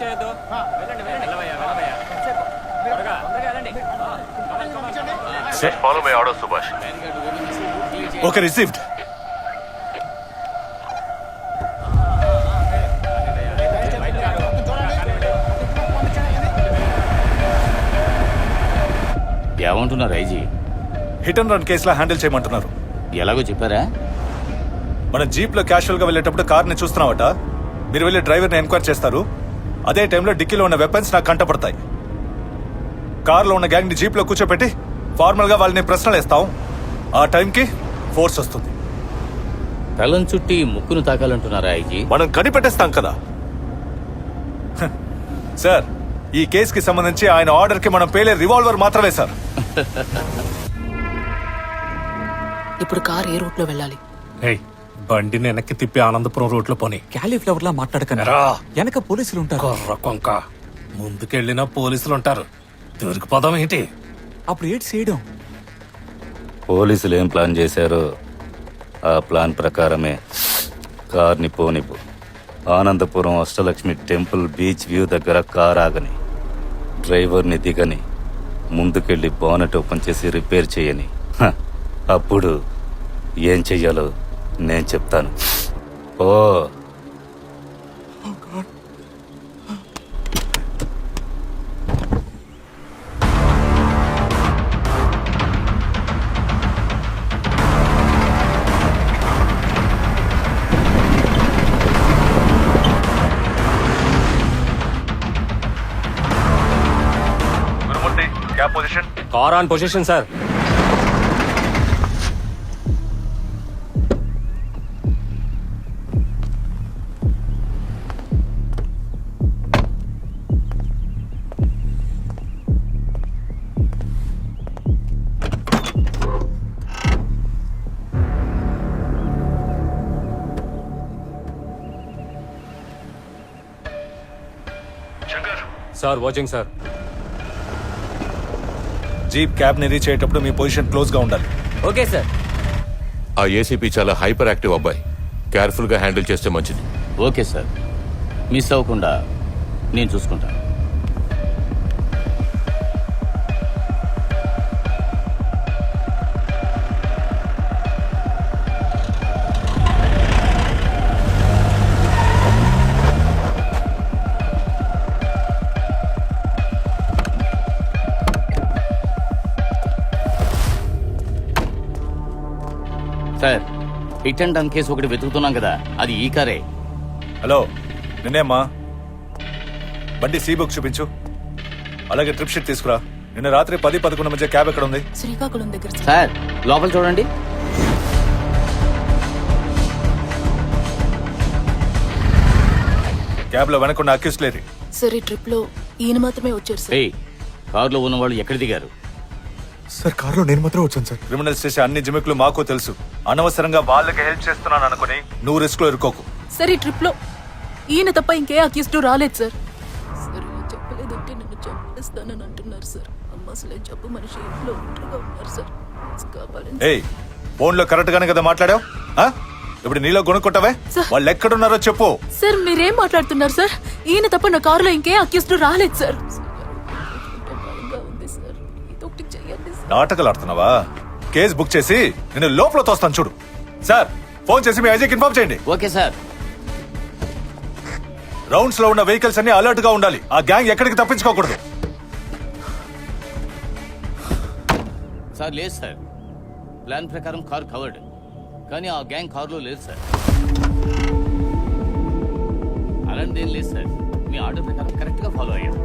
చేయొద్దు. వెళ్ళవయ్యా, వెళ్ళవయ్యా. త్వరగా, తొందరగా వెళ్ళండి. Follow my order, Subhash. Okay, received. ఏమంటున్నారు ఐజీ? హిట్ అండ్ రన్ కేసులా హ్యాండిల్ చేయమంటున్నారు. ఎలాగో చెప్పారా? మన జీప్ లో క్యాషువల్ గా వెళ్ళేటప్పుడు కార్ ని చూస్తున్నావట. మీరు వెళ్ళి డ్రైవర్ ని ఎంక్వైరీ చేస్తారు. అదే టైంలో డిక్కీలో ఉన్న వెపన్స్ నాకు కంటపడతాయి. కార్ లో ఉన్న గ్యాంగ్ ని జీప్ లో కూర్చోపెట్టి ఫార్మల్ గా వాళ్ళని ప్రశ్నలు వేస్తాం. ఆ టైంకి ఫోర్స్ వస్తుంది. తలం చుట్టి ముక్కును తాకాలంటున్నారా ఐజీ? మనం కనిపెట్టేస్తాం కదా సార్. ఈ కేసుకి సంబంధించి ఆయన ఆర్డర్ కి మనం పేలే రివాల్వర్ మాత్రమే సార్. ఇప్పుడు కార్ ఏ రూట్ లో వెళ్ళాలి? బండిని వెనక్కి తిప్పి ఆనందపురం రూట్ లో పోనీ. క్యాలీఫ్లవర్ లా మాట్లాడకరా. వెనక పోలీసులు ఉంటారు. కొర్ర కొంక ముందుకెళ్ళినా పోలీసులు ఉంటారు. దొరికిపోదాం ఏంటి? అప్పుడు ఏంటి చేయడం? పోలీసులు ఏం ప్లాన్ చేశారో ఆ ప్లాన్ ప్రకారమే కార్ని పోనిపు. Anandapuram Ashtalakshmi temple beach view దగ్గర కార్ ఆగని, డ్రైవర్ని దిగని, ముందుకెళ్ళి బానెట్ ఓపెన్ చేసి రిపేర్ చేయని. అప్పుడు ఏం చెయ్యాలో నేను చెప్తాను. ఓ क्या position? Car on position sir. Sir watching sir. Jeep cab ని రీచ్ అయ్యేటప్పుడు మీ పొజిషన్ క్లోజ్ గా ఉండాలి. Okay sir. ఆ ఏసీపీ చాలా హైపర్ యాక్టివ్ అబ్బాయి. కేర్ఫుల్ గా హ్యాండిల్ చేస్తే మంచిది. ఓకే సార్, మిస్ అవ్వకుండా నేను చూసుకుంటాను. Sir, hit and run case ఒకటి వెతుకుతున్నాం కదా, అది ఈ కారే. హలో, నిన్నేమ్మా? బండి సి బుక్ చూపించు. అలాగే ట్రిప్ షీట్ తీసుకురా. నిన్న రాత్రి 10-11 మధ్య క్యాబ్ ఎక్కడ ఉంది? శ్రీకాకుళం దగ్గర. సార్, లోపల చూడండి. క్యాబ్ లో వెనకున్న అక్యూస్ లేరి. సార్, ఈ ట్రిప్ లో ఈయన మాత్రమే వచ్చారు సార్. కారులో ఉన్న వాళ్ళు ఎక్కడ దిగారు? సార్, కారులో నేను మాత్రం వచ్చాను సార్. క్రిమినల్స్ చేసే అన్ని జిమిక్లు మాకు తెలుసు. అనవసరంగా వాళ్ళకి హెల్ప్ చేస్తున్నాను అనుకుని నువ్వు రిస్క్ లో ఇరుకోకు. సార్, ఈ ట్రిప్ లో ఈయన తప్ప ఇంకే అక్యూస్డ్ రాలేదు సార్. సార్, ఇలా చెప్పలేదంటే నన్ను చంపేస్తానని అంటున్నారు సార్. అమ్మ అసలే జబ్బు మనిషి ఇంట్లో ఒంటరిగా ఉన్నారు సార్. కావాలని ఏయ్, ఫోన్ లో కరెక్ట్ గానే కదా మాట్లాడావు? ఇప్పుడు నీలో కొనుక్కుంటావే? వాళ్ళు ఎక్కడున్నారో చెప్పు. సార్, మీరేం మాట్లాడుతున్నారు సార్? ఈయన తప్ప నా కారులో ఇంకే అక్యూస్డ్ రాలేదు సార్. నాటకాలు ఆడుతున్నావా? కేసు బుక్ చేసి నేను లోపల తోస్తాను చూడు. సార్, ఫోన్ చేసి మీ ఐజీకి ఇన్ఫార్మ్ చేయండి. Okay sir. రౌండ్స్ లో ఉన్న వెహికల్స్ అన్ని అలర్ట్ గా ఉండాలి. ఆ గ్యాంగ్ ఎక్కడికి తప్పించుకోకూడదు. సార్, లేదు సార్. ప్లాన్ ప్రకారం కార్ కవర్డ్, కానీ ఆ గ్యాంగ్ కారులో లేదు సార్. అలాంటిదేం లేదు సార్. మీ ఆర్డర్ ప్రకారం కరెక్ట్ గా ఫాలో అయ్యాం.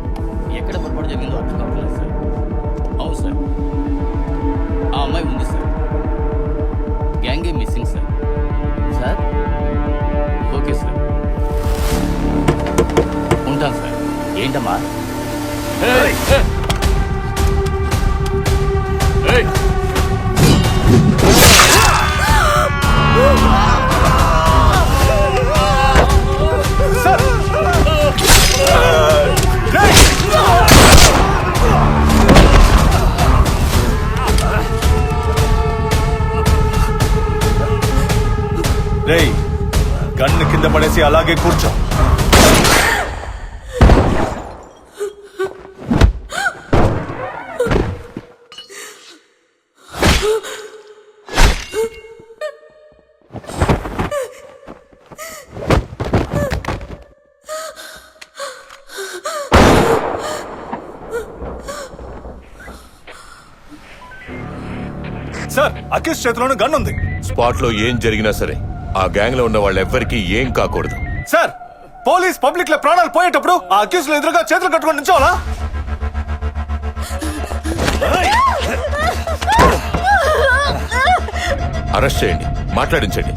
ఎక్కడ పొరపాటు జరిగిందో అర్థం కావట్లేదు సార్. అవును సార్, ఆ అమ్మాయి ఉంది సార్. గ్యాంగే missing sir. Sir, okay sir, ఉంటాను సార్. ఏంటమ్మా? రేయ్, గన్ను కింద పడేసి అలాగే కూర్చో. సార్ అక్యూస్ చేతిలోనే గన్ ఉంది. స్పాట్ లో ఏం జరిగినా సరే ఆ గ్యాంగ్ లో ఉన్న వాళ్ళెవ్వరికీ ఏం కాకూడదు. సార్ పోలీస్ పబ్లిక్ లో ప్రాణాలు పోయేటప్పుడు ఆ అక్యూస్ ఎదురుగా చేతులు కట్టుకొని నిల్చోవాలా? అరెస్ట్ చేయండి, మాట్లాడించండి.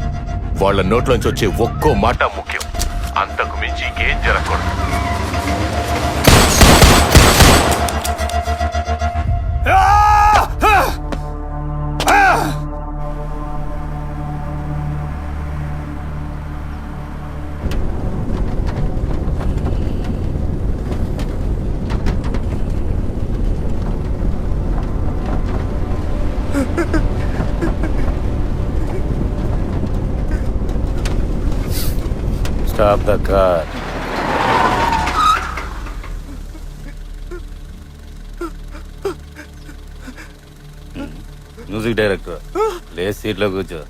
వాళ్ళ నోట్లోంచి వచ్చే ఒక్కో మాట ముఖ్యం. అంతకు మించి ఇంకేం జరగకూడదు. Stop the car. Music director లే సీట్లో కూర్చో.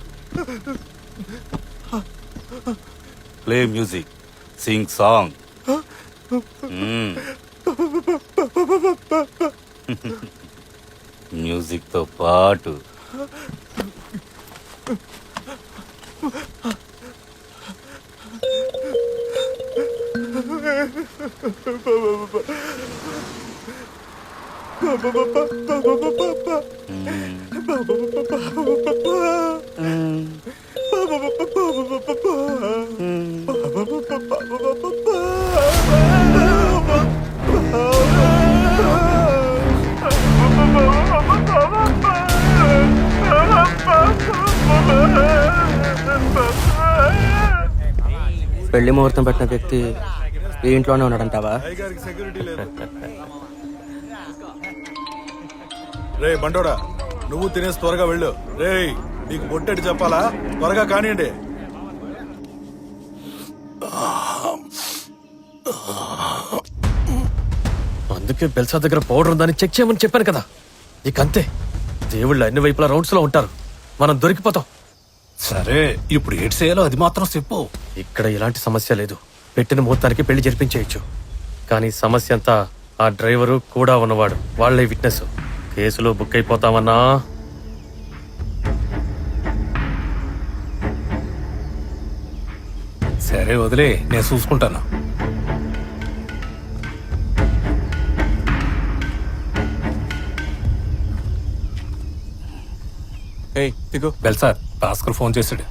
Play music, Singh song. Music తో పాటు పెళ్లి ముహూర్తం పెట్టిన వ్యక్తి ఈ ఇంట్లోనే ఉన్నాడంటావా? రే బండోడా, నువ్వు తినేసి త్వరగా వెళ్ళు. రే నీకు బొట్టెటి చెప్పాలా? త్వరగా కానివ్వండి. అందుకే బెల్సా దగ్గర పౌడర్ ఉందని చెక్ చేయమని చెప్పాను కదా. ఇక అంతే, దేవుళ్ళు అన్ని వైపులా రౌండ్స్ లో ఉంటారు, మనం దొరికిపోతాం. సరే ఇప్పుడు ఏడ్ చేయాలో అది మాత్రం చెప్పు. ఇక్కడ ఎలాంటి సమస్య లేదు, పెట్టిన ముహూర్తానికి పెళ్లి జరిపించేయచ్చు. కానీ సమస్య అంతా ఆ డ్రైవరు కూడా ఉన్నవాడు, వాళ్లే విట్నెస్. కేసులో బుక్ అయిపోతామన్నా. సరే వదిలే, నేను చూసుకుంటాను. ఏయ్ దిగు. సార్ భాస్కర్ ఫోన్ చేశాడు.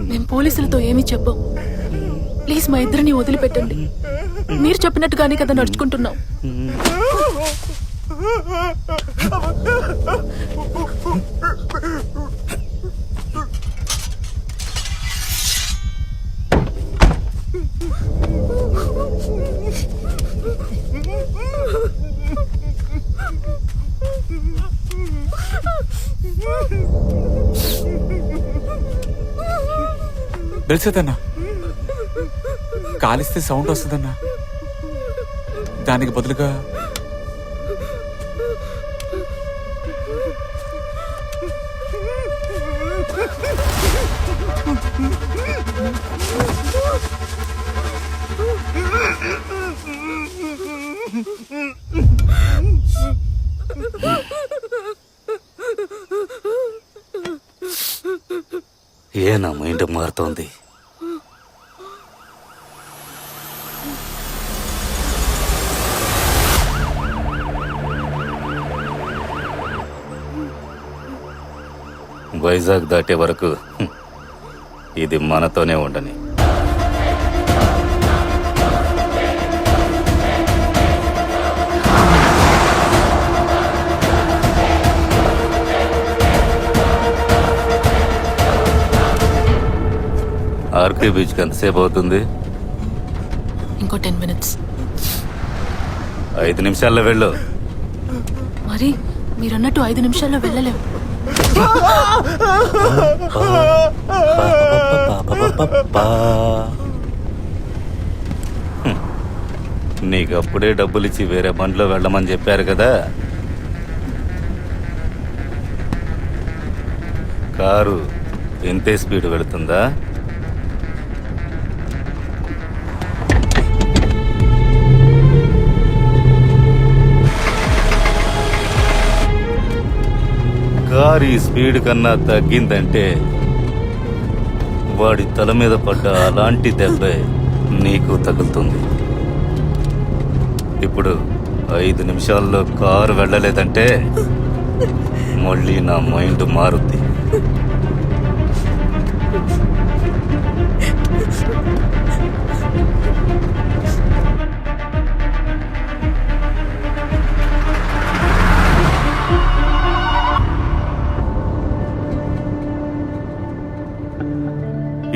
మేము పోలీసులతో ఏమీ చెప్పం. ప్లీజ్ మా ఇద్దరిని వదిలిపెట్టండి. మీరు చెప్పినట్టుగానే కదా నడుచుకుంటున్నాం. తెలిసేదన్నా, కాలిస్తే సౌండ్ వస్తుందన్నా. దానికి బదులుగా ఏనా మైండ్ మారుతోంది. వైజాగ్ దాటే వరకు ఇది మనతోనే ఉండని. ఆర్కే బీచ్కి ఎంతసేపు అవుతుంది? ఇంకో 10 minutes. 5 నిమిషాల్లో వెళ్ళు. మరి మీరన్నట్టు 5 నిమిషాల్లో వెళ్ళలేము. నీకు అప్పుడే డబ్బులు ఇచ్చి వేరే బండిలో వెళ్ళమని చెప్పారు కదా. కారు ఎంతే స్పీడ్ వెళుతుందా? కారు ఈ స్పీడ్ కన్నా తగ్గిందంటే వాడి తల మీద పడ్డ అలాంటి దెబ్బే నీకు తగులుతుంది. ఇప్పుడు 5 నిమిషాల్లో కారు వెళ్ళలేదంటే మళ్ళీ నా మైండ్ మారుద్ది.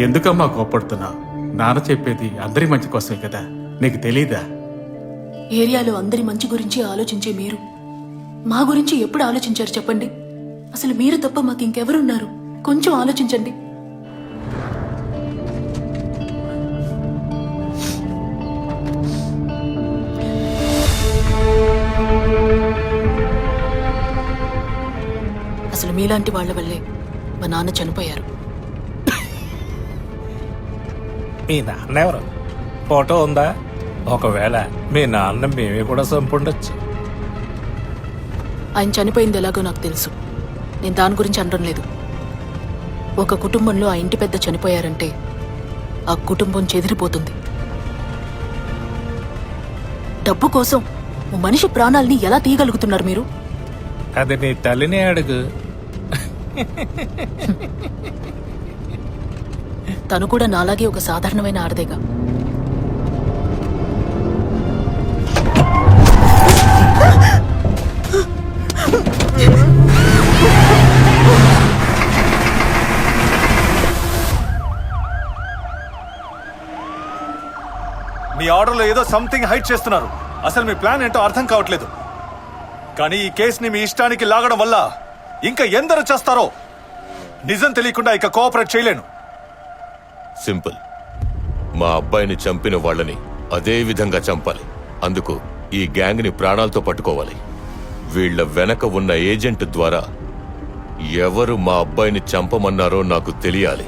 ఎందుకమ్మా కోప్పడుతున్నావు? నాన్న చెప్పేది అందరి మంచి కోసమే కదా, నీకు తెలీదా? ఏరియాలో అందరి మంచి గురించి ఆలోచించే మీరు మా గురించి ఎప్పుడు ఆలోచించారు చెప్పండి? అసలు మీరు తప్ప మాకు ఇంకెవరున్నారు? కొంచెం ఆలోచించండి. అసలు మీలాంటి వాళ్ళ వల్లే మా నాన్న చనిపోయారు. మీ నాన్న ఎవరు? ఫోటో ఉందా? ఒకవేళ మీ నాన్న మేమే కూడా చంపుండొచ్చు. ఆయన చనిపోయింది ఎలాగో నాకు తెలుసు. నేను దాని గురించి అనడం లేదు. ఒక కుటుంబంలో ఆ ఇంటి పెద్ద చనిపోయారంటే ఆ కుటుంబం చెదిరిపోతుంది. డబ్బు కోసం ఓ మనిషి ప్రాణాల్ని ఎలా తీయగలుగుతున్నారు మీరు? అది నీ తల్లిని అడుగు. తను కూడా నాలాగే ఒక సాధారణమైన ఆడదేగా. మీ ఆర్డర్లో ఏదో సంథింగ్ హైడ్ చేస్తున్నారు. అసలు మీ ప్లాన్ ఏంటో అర్థం కావట్లేదు. కానీ ఈ కేసుని మీ ఇష్టానికి లాగడం వల్ల ఇంకా ఎందరో చేస్తారో నిజం తెలియకుండా ఇక కోఆపరేట్ చేయలేను. సింపుల్. మా అబ్బాయిని చంపిన వాళ్ళని అదే విధంగా చంపాలి. అందుకు ఈ గ్యాంగ్ని ప్రాణాలతో పట్టుకోవాలి. వీళ్ల వెనక ఉన్న ఏజెంట్ ద్వారా ఎవరు మా అబ్బాయిని చంపమన్నారో నాకు తెలియాలి.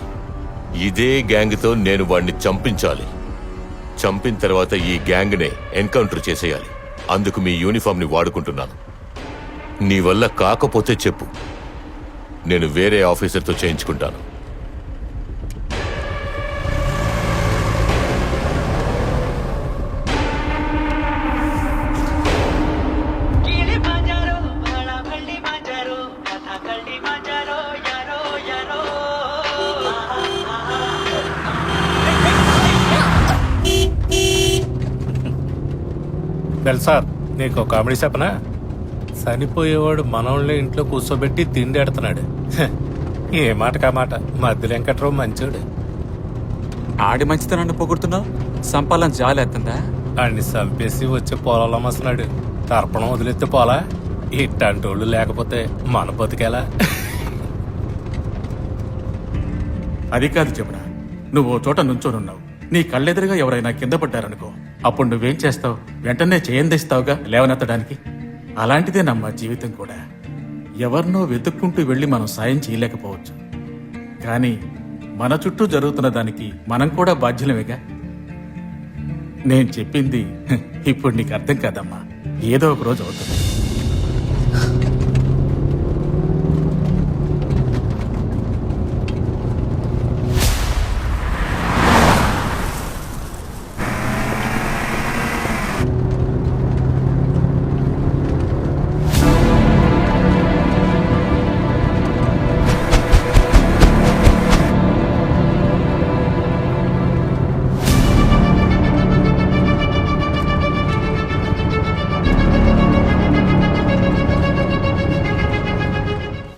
ఇదే గ్యాంగ్తో నేను వాడిని చంపించాలి. చంపిన తర్వాత ఈ గ్యాంగ్నే ఎన్కౌంటర్ చేసేయాలి. అందుకు మీ యూనిఫామ్ని వాడుకుంటున్నాను. నీ వల్ల కాకపోతే చెప్పు, నేను వేరే ఆఫీసర్తో చేయించుకుంటాను. తెలుసా, నీకు ఒక కామెడీ చెప్పనా? చనిపోయేవాడు మనోళ్ళని ఇంట్లో కూర్చోబెట్టి తిండి ఎడుతున్నాడు. ఏ మాటకా మాట మధ్య వెంకట్రావు మంచోడు. ఆడి మంచితనాన్ని పొగుడుతున్నావు, సంపాలని జాలేస్తుందా? అన్ని చంపేసి వచ్చి పొలాలు అమ్మస్తున్నాడు. తర్పణం వదిలేస్తే పోలా? ఇట్టంటోళ్ళు లేకపోతే మన బతికేలా? అది కాదు చెప్పరా, నువ్వు ఓ చోట నుంచోనున్నావు. నీ కళ్ళెదురుగా ఎవరైనా కింద పడ్డారనుకో, అప్పుడు నువ్వేం చేస్తావు? వెంటనే చేయందిస్తావుగా లేవనెత్తడానికి. అలాంటిదే నమ్మ జీవితం కూడా. ఎవరినో వెతుక్కుంటూ వెళ్ళి మనం సాయం చేయలేకపోవచ్చు, కానీ మన చుట్టూ జరుగుతున్న దానికి మనం కూడా బాధ్యులమేగా. నేను చెప్పింది ఇప్పుడు నీకు అర్థం కాదమ్మా, ఏదో ఒక రోజు అవుతుంది.